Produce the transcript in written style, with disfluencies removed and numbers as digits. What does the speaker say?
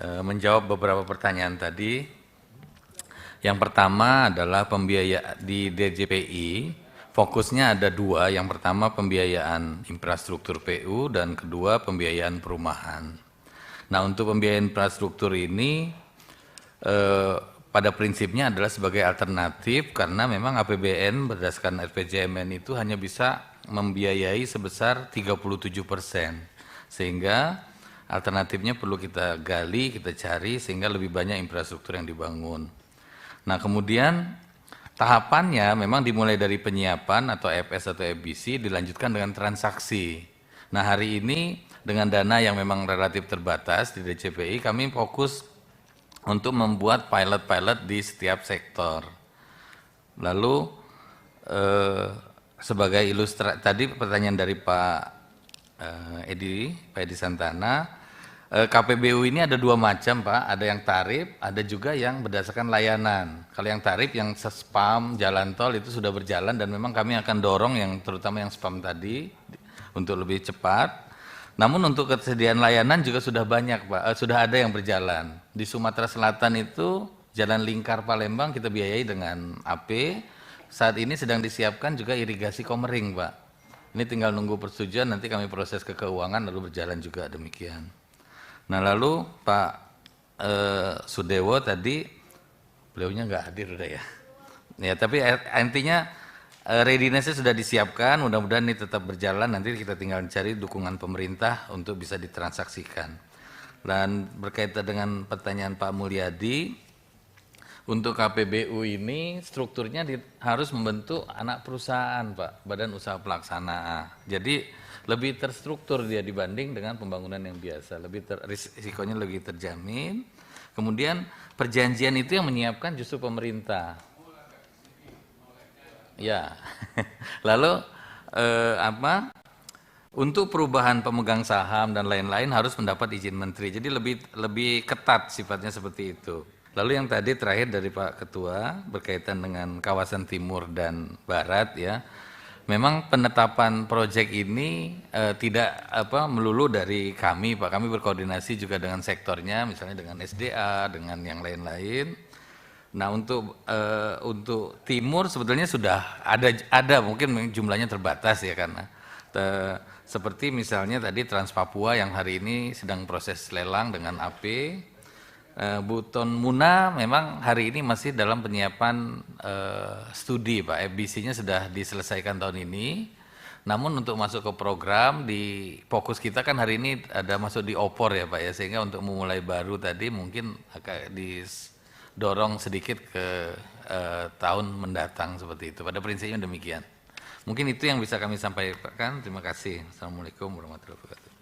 menjawab beberapa pertanyaan tadi. Yang pertama adalah pembiayaan di DJPI, fokusnya ada dua. Yang pertama pembiayaan infrastruktur PU dan kedua pembiayaan perumahan. Nah, untuk pembiayaan infrastruktur ini pada prinsipnya adalah sebagai alternatif karena memang APBN berdasarkan RPJMN itu hanya bisa membiayai sebesar 37%. Sehingga alternatifnya perlu kita gali, kita cari sehingga lebih banyak infrastruktur yang dibangun. Nah, kemudian tahapannya memang dimulai dari penyiapan atau FS atau FBC dilanjutkan dengan transaksi. Nah, hari ini dengan dana yang memang relatif terbatas di DJPI kami fokus untuk membuat pilot-pilot di setiap sektor. Lalu sebagai ilustrasi tadi pertanyaan dari Pak Edi Santana, KPBU ini ada dua macam Pak, ada yang tarif, ada juga yang berdasarkan layanan. Kalau yang tarif yang spam jalan tol itu sudah berjalan dan memang kami akan dorong yang terutama yang spam tadi untuk lebih cepat. Namun untuk ketersediaan layanan juga sudah banyak Pak, sudah ada yang berjalan. Di Sumatera Selatan itu Jalan Lingkar Palembang kita biayai dengan AP. Saat ini sedang disiapkan juga irigasi Komering Pak. Ini tinggal nunggu persetujuan, nanti kami proses ke keuangan lalu berjalan juga demikian. Nah, lalu Pak Sudewo tadi, beliaunya nggak hadir udah ya. Ya, tapi intinya readiness-nya sudah disiapkan, mudah-mudahan ini tetap berjalan, nanti kita tinggal cari dukungan pemerintah untuk bisa ditransaksikan. Dan berkaitan dengan pertanyaan Pak Mulyadi, untuk KPBU ini strukturnya harus membentuk anak perusahaan Pak, Badan Usaha Pelaksana. Jadi lebih terstruktur dia dibanding dengan pembangunan yang biasa, risikonya lebih terjamin. Kemudian perjanjian itu yang menyiapkan justru pemerintah. Ya, lalu untuk perubahan pemegang saham dan lain-lain harus mendapat izin menteri. Jadi lebih ketat sifatnya seperti itu. Lalu yang tadi terakhir dari Pak Ketua berkaitan dengan kawasan timur dan barat ya. Memang penetapan proyek ini tidak melulu dari kami Pak. Kami berkoordinasi juga dengan sektornya, misalnya dengan SDA, dengan yang lain-lain. Nah, untuk timur sebetulnya sudah ada mungkin jumlahnya terbatas ya karena seperti misalnya tadi Trans Papua yang hari ini sedang proses lelang dengan AP. Buton Muna memang hari ini masih dalam penyiapan studi Pak, FBC-nya sudah diselesaikan tahun ini. Namun untuk masuk ke program di fokus kita kan hari ini ada masuk di opor ya Pak ya, sehingga untuk memulai baru tadi mungkin akan didorong sedikit ke tahun mendatang seperti itu. Pada prinsipnya demikian. Mungkin itu yang bisa kami sampaikan. Terima kasih. Assalamualaikum warahmatullahi wabarakatuh.